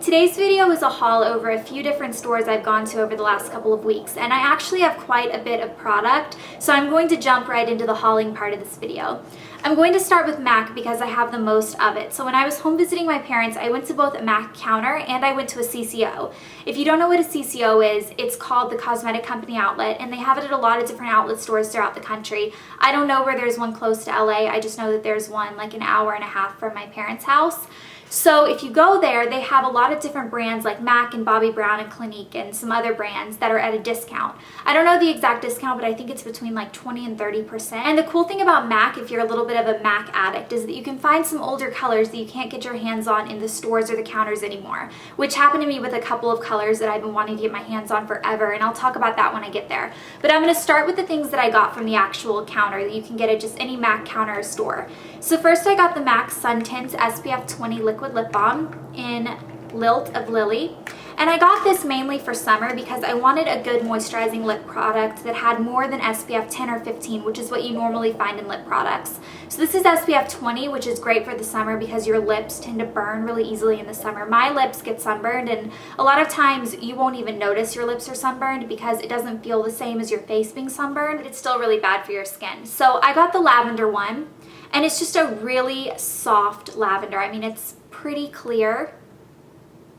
Today's video is a haul over a few different stores I've gone to over the last couple of weeks, and I actually have quite a bit of product, so I'm going to jump right into the hauling part of this video. I'm going to start with MAC because I have the most of it. So when I was home visiting my parents, I went to both a MAC counter and I went to a CCO. If you don't know what a CCO is, it's called the Cosmetic Company Outlet, and they have it at a lot of different outlet stores throughout the country. I don't know where there's one close to LA, I just know that there's one like an hour and a half from my parents' house. So if you go there, they have a lot of different brands like MAC and Bobbi Brown and Clinique and some other brands that are at a discount. I don't know the exact discount, but I think it's between like 20 and 30%. And the cool thing about MAC, if you're a little bit of a MAC addict, is that you can find some older colors that you can't get your hands on in the stores or the counters anymore, which happened to me with a couple of colors that I've been wanting to get my hands on forever, and I'll talk about that when I get there. But I'm going to start with the things that I got from the actual counter that you can get at just any MAC counter or store. So first I got the MAC Sun Tints SPF 20 Liquid Lip Balm in Lilt of Lily. And I got this mainly for summer because I wanted a good moisturizing lip product that had more than SPF 10 or 15, which is what you normally find in lip products. So this is SPF 20, which is great for the summer because your lips tend to burn really easily in the summer. My lips get sunburned, and a lot of times you won't even notice your lips are sunburned because it doesn't feel the same as your face being sunburned, but it's still really bad for your skin. So I got the lavender one, and it's just a really soft lavender. I mean, it's pretty clear,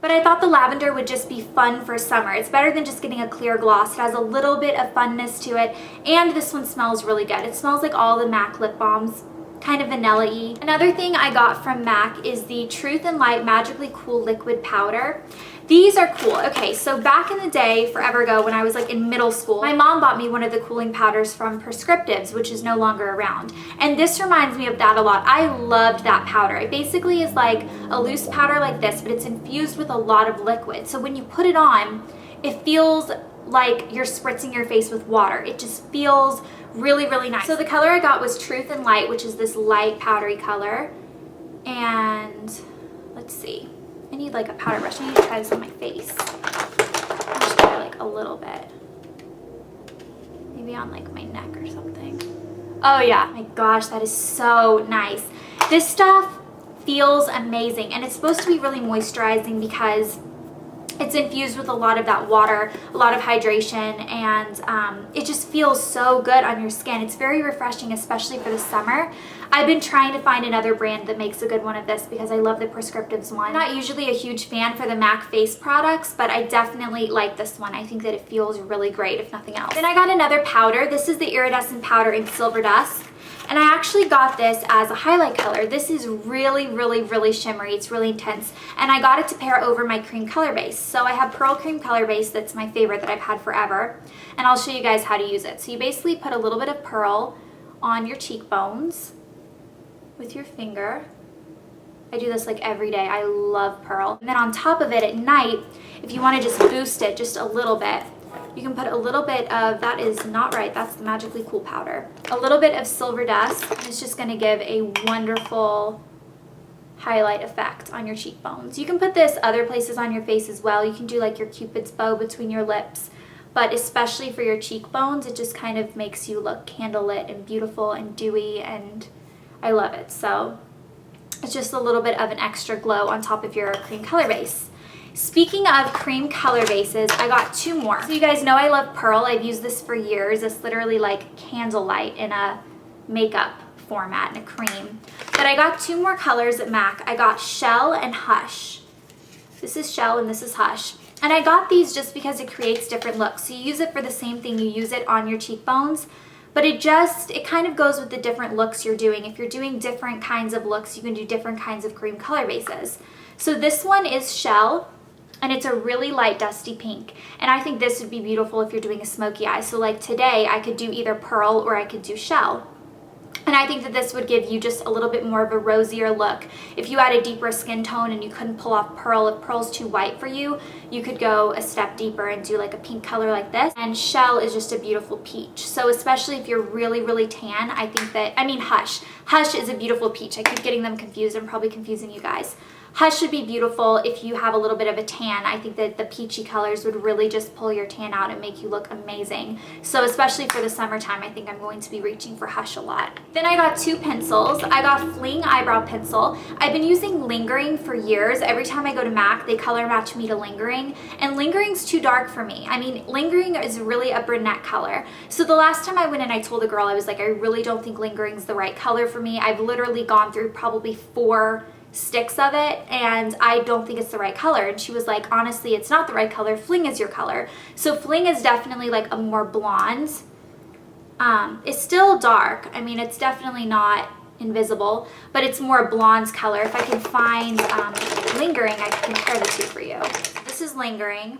but I thought the lavender would just be fun for summer. It's better than just getting a clear gloss. It has a little bit of funness to it, and this one smells really good. It smells like all the MAC lip balms, kind of vanilla-y. Another thing I got from MAC is the Truth and Light Magically Cool Liquid Powder. These are cool. Okay, so back in the day, forever ago, when I was like in middle school, my mom bought me one of the cooling powders from Prescriptives, which is no longer around. And this reminds me of that a lot. I loved that powder. It basically is like a loose powder like this, but it's infused with a lot of liquid. So when you put it on, it feels like you're spritzing your face with water. It just feels really, really nice. So the color I got was Truth and Light, which is this light powdery color. And let's see. I need like a powder brush. I need to try this on my face. I'll just try like a little bit. Maybe on like my neck or something. Oh yeah, my gosh, that is so nice. This stuff feels amazing, and it's supposed to be really moisturizing because it's infused with a lot of that water, a lot of hydration, and it just feels so good on your skin. It's very refreshing, especially for the summer. I've been trying to find another brand that makes a good one of this because I love the Prescriptives one. I'm not usually a huge fan for the MAC face products, but I definitely like this one. I think that it feels really great, if nothing else. Then I got another powder. This is the Iridescent Powder in Silver Dust. And I actually got this as a highlight color. This is really, really, really shimmery. It's really intense. And I got it to pair over my cream color base. So I have Pearl Cream Color Base. That's my favorite that I've had forever. And I'll show you guys how to use it. So you basically put a little bit of pearl on your cheekbones with your finger. I do this like every day. I love pearl. And then on top of it at night, if you want to just boost it just a little bit, you can put a little bit of, that is not right, that's the Magically Cool powder. A little bit of Silver Dust, and it's just gonna give a wonderful highlight effect on your cheekbones. You can put this other places on your face as well. You can do like your Cupid's bow between your lips, but especially for your cheekbones, it just kind of makes you look candlelit and beautiful and dewy, and I love it. So it's just a little bit of an extra glow on top of your cream color base. Speaking of cream color bases, I got two more. So you guys know I love Pearl. I've used this for years. It's literally like candlelight in a makeup format, in a cream. But I got two more colors at MAC. I got Shell and Hush. This is Shell and this is Hush. And I got these just because it creates different looks. So you use it for the same thing. You use it on your cheekbones. But it kind of goes with the different looks you're doing. If you're doing different kinds of looks, you can do different kinds of cream color bases. So this one is Shell, and it's a really light dusty pink. And I think this would be beautiful if you're doing a smoky eye. So like today, I could do either Pearl or I could do Shell. And I think that this would give you just a little bit more of a rosier look. If you had a deeper skin tone and you couldn't pull off Pearl, if Pearl's too white for you, you could go a step deeper and do like a pink color like this. And Shell is just a beautiful peach. So especially if you're really, really tan, I think that, I mean Hush. Hush is a beautiful peach. I keep getting them confused. I'm probably confusing you guys. Hush would be beautiful if you have a little bit of a tan. I think that the peachy colors would really just pull your tan out and make you look amazing. So especially for the summertime, I think I'm going to be reaching for Hush a lot. Then I got 2 pencils. I got Fling Eyebrow Pencil. I've been using Lingering for years. Every time I go to MAC, they color match me to Lingering, and Lingering's too dark for me. I mean, Lingering is really a brunette color. So the last time I went in, I told the girl, I was like, I really don't think Lingering's the right color for me. I've literally gone through probably 4 sticks of it and I don't think it's the right color. And she was like, honestly, it's not the right color. Fling is your color. So Fling is definitely like a more blonde. It's still dark. I mean, it's definitely not invisible, but it's more blonde color. If I can find Lingering, I can compare the two for you. This is Lingering.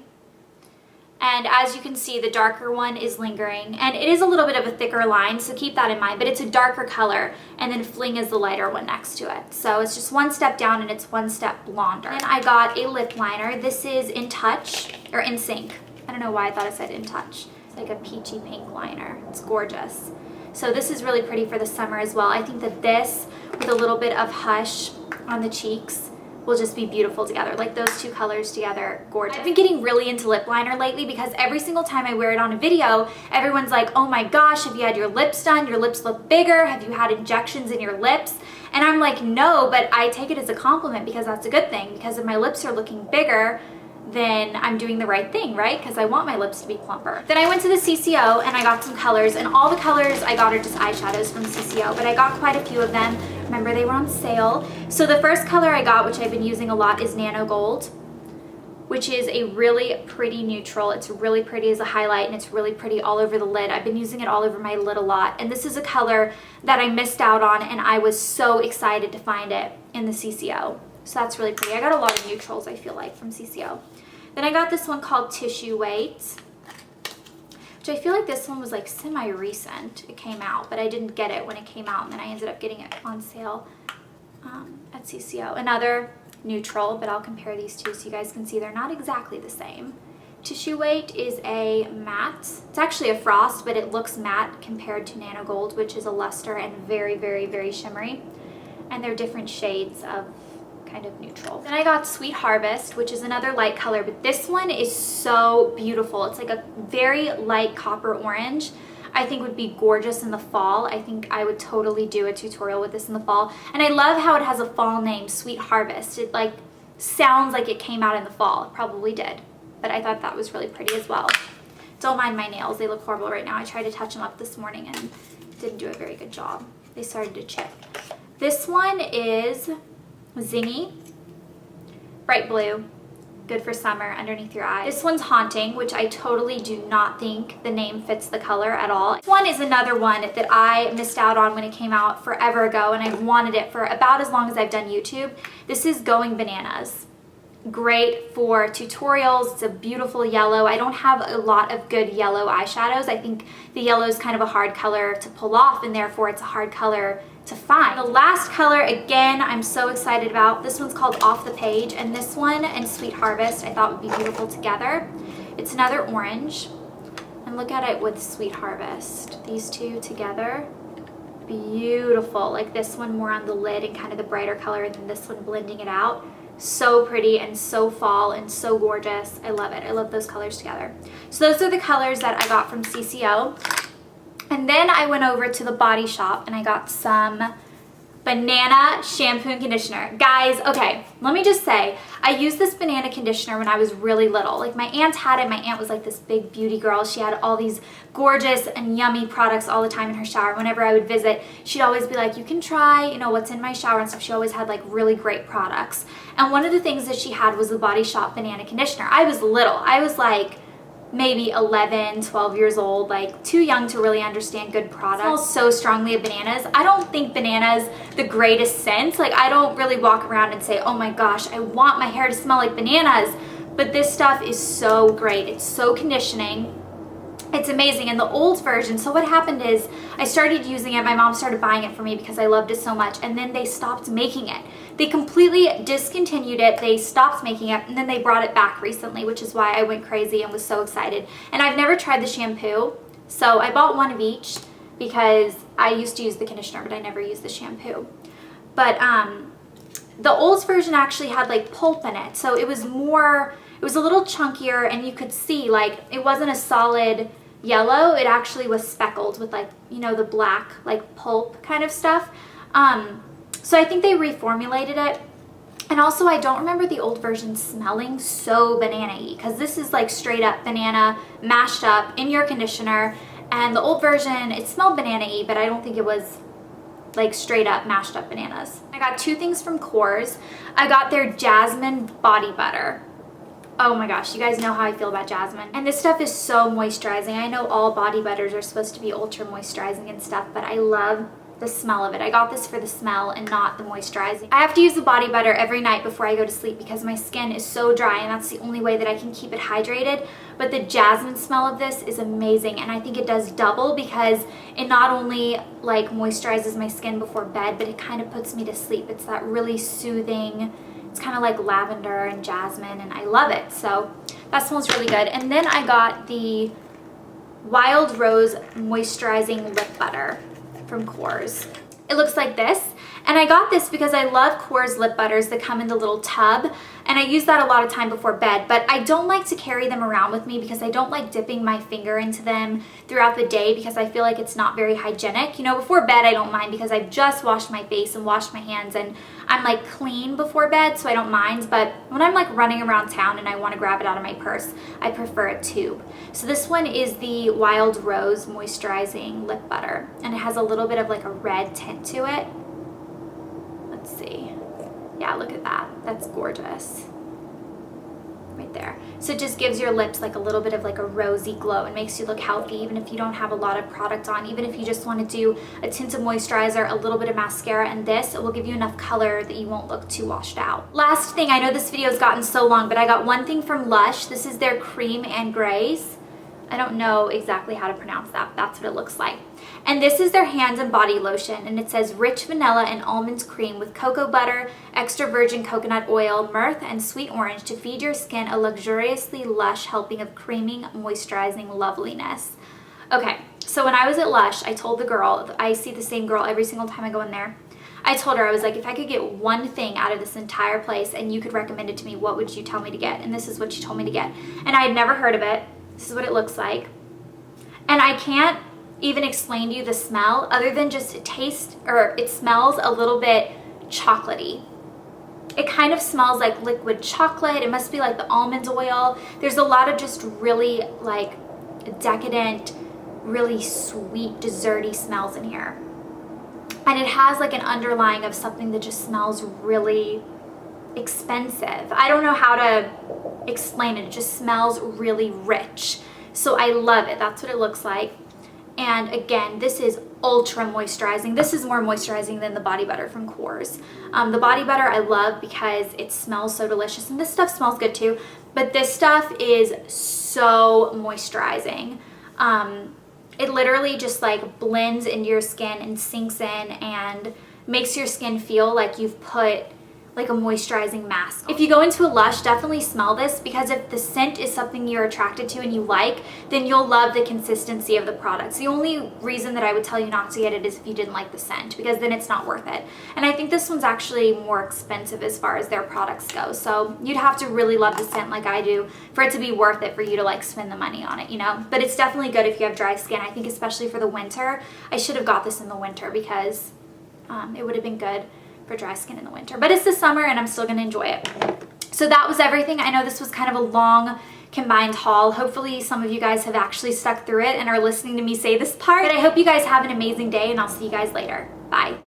And as you can see, the darker one is Lingering, and it is a little bit of a thicker line, so keep that in mind, but it's a darker color, and then Fling is the lighter one next to it. So it's just 1 step down and it's 1 step blonder. Then I got a lip liner. This is In Touch, or In Sync. I don't know why I thought it said In Touch. It's like a peachy pink liner. It's gorgeous. So this is really pretty for the summer as well. I think that this, with a little bit of Hush on the cheeks, will just be beautiful together. Like those 2 colors together, gorgeous. I've been getting really into lip liner lately because every single time I wear it on a video, everyone's like, oh my gosh, have you had your lips done? Your lips look bigger. Have you had injections in your lips? And I'm like, no, but I take it as a compliment because that's a good thing, because if my lips are looking bigger, then I'm doing the right thing, right? Because I want my lips to be plumper. Then I went to the CCO and I got some colors, and all the colors I got are just eyeshadows from CCO, but I got quite a few of them. Remember, they were on sale. So the first color I got, which I've been using a lot, is Nano Gold, which is a really pretty neutral. It's really pretty as a highlight, and it's really pretty all over the lid. I've been using it all over my lid a lot, and this is a color that I missed out on, and I was so excited to find it in the CCO. So that's really pretty. I got a lot of neutrals, I feel like, from CCO. Then I got this one called Tissue Weight, which I feel like this one was like semi-recent. It came out, but I didn't get it when it came out, and then I ended up getting it on sale at CCO. Another neutral, but I'll compare these two so you guys can see they're not exactly the same. Tissue Weight is a matte. It's actually a frost, but it looks matte compared to Nano Gold, which is a luster and very, very, very shimmery. And they're different shades of kind of neutral. Then I got Sweet Harvest, which is another light color, but this one is so beautiful. It's like a very light copper orange. I think would be gorgeous in the fall. I think I would totally do a tutorial with this in the fall. And I love how it has a fall name, Sweet Harvest. It like sounds like it came out in the fall. It probably did, but I thought that was really pretty as well. Don't mind my nails. They look horrible right now. I tried to touch them up this morning and didn't do a very good job. They started to chip. This one is Zingy, bright blue, good for summer, underneath your eyes. This one's Haunting, which I totally do not think the name fits the color at all. This one is another one that I missed out on when it came out forever ago, and I've wanted it for about as long as I've done YouTube. This is Going Bananas. Great for tutorials. It's a beautiful yellow. I don't have a lot of good yellow eyeshadows. I think the yellow is kind of a hard color to pull off, and therefore it's a hard color to find. The last color, again, I'm so excited about. This one's called Off the Page, and this one and Sweet Harvest I thought would be beautiful together. It's another orange, and look at it with Sweet Harvest. These two together, beautiful. Like this one more on the lid and kind of the brighter color, and then this one blending it out. So pretty and so fall and so gorgeous. I love it. I love those colors together. So those are the colors that I got from CCO. And then I went over to the Body Shop and I got some banana shampoo and conditioner. Guys, okay, let me just say, I used this banana conditioner when I was really little. Like my aunt had it. My aunt was like this big beauty girl. She had all these gorgeous and yummy products all the time in her shower. Whenever I would visit, she'd always be like, you can try, you know, what's in my shower and stuff. She always had like really great products. And one of the things that she had was the Body Shop banana conditioner. I was little. I was like maybe 11, 12 years old, like too young to really understand good products. It smells so strongly of bananas. I don't think bananas the greatest scent. Like I don't really walk around and say, oh my gosh, I want my hair to smell like bananas. But this stuff is so great. It's so conditioning. It's amazing. And the old version, so what happened is I started using it. My mom started buying it for me because I loved it so much. And then they stopped making it. They completely discontinued it. They stopped making it. And then they brought it back recently, which is why I went crazy and was so excited. And I've never tried the shampoo. So I bought one of each because I used to use the conditioner, but I never used the shampoo. But The old version actually had like pulp in it, so it was a little chunkier, and you could see like it wasn't a solid yellow. It actually was speckled with like, you know, the black like pulp kind of stuff. So I think they reformulated it. And also, I don't remember the old version smelling so banana-y, because this is like straight up banana mashed up in your conditioner. And the old version, it smelled banana-y, but I don't think it was like straight up mashed up bananas. I got two things from Korres. I got their Jasmine body butter. Oh my gosh, you guys know how I feel about jasmine. And this stuff is so moisturizing. I know all body butters are supposed to be ultra moisturizing and stuff, but I love the smell of it. I got this for the smell and not the moisturizing. I have to use the body butter every night before I go to sleep because my skin is so dry, and that's the only way that I can keep it hydrated. But the jasmine smell of this is amazing, and I think it does double because it not only like moisturizes my skin before bed, but it kind of puts me to sleep. It's that really soothing, it's kind of like lavender and jasmine, and I love it. So that smells really good. And then I got the Wild Rose Moisturizing Lip Butter from Korres. It looks like this, and I got this because I love Korres lip butters that come in the little tub, and I use that a lot of time before bed, but I don't like to carry them around with me because I don't like dipping my finger into them throughout the day because I feel like it's not very hygienic. You know, before bed I don't mind because I've just washed my face and washed my hands, and I'm like clean before bed, so I don't mind. But when I'm like running around town and I want to grab it out of my purse, I prefer a tube. So this one is the Wild Rose Moisturizing Lip Butter, and it has a little bit of like a red tint to it. Let's see. Yeah, look at that. That's gorgeous. Right there. So it just gives your lips like a little bit of like a rosy glow and makes you look healthy even if you don't have a lot of product on. Even if you just want to do a tint of moisturizer, a little bit of mascara, and this, it will give you enough color that you won't look too washed out. Last thing, I know this video has gotten so long, but I got one thing from Lush. This is their Cream and Grace. I don't know exactly how to pronounce that, but that's what it looks like. And this is their hand and body lotion, and it says rich vanilla and almond cream with cocoa butter, extra virgin coconut oil, myrrh, and sweet orange to feed your skin a luxuriously lush helping of creaming, moisturizing loveliness. Okay, so when I was at Lush, I told the girl, I see the same girl every single time I go in there. I told her, I was like, if I could get one thing out of this entire place and you could recommend it to me, what would you tell me to get? And this is what she told me to get. And I had never heard of it. This is what it looks like. And I can't even explain to you the smell other than just it smells a little bit chocolatey. It kind of smells like liquid chocolate. It must be like the almond oil. There's a lot of just really like decadent, really sweet, desserty smells in here. And it has like an underlying of something that just smells really expensive. I don't know how to explain it. It just smells really rich. So I love it. That's what it looks like. And again, this is ultra moisturizing. This is more moisturizing than the body butter from Korres. The body butter I love because it smells so delicious, and this stuff smells good too, but this stuff is so moisturizing. It literally just like blends into your skin and sinks in and makes your skin feel like you've put like a moisturizing mask. If you go into a Lush, definitely smell this, because if the scent is something you're attracted to and you like, then you'll love the consistency of the products. The only reason that I would tell you not to get it is if you didn't like the scent, because then it's not worth it. And I think this one's actually more expensive as far as their products go. So you'd have to really love the scent like I do for it to be worth it for you to like spend the money on it, you know? But it's definitely good if you have dry skin. I think especially for the winter, I should have got this in the winter because it would have been good for dry skin in the winter, but it's the summer and I'm still gonna enjoy it. So that was everything. I know this was kind of a long combined haul. Hopefully some of you guys have actually stuck through it and are listening to me say this part, but I hope you guys have an amazing day, and I'll see you guys later. Bye.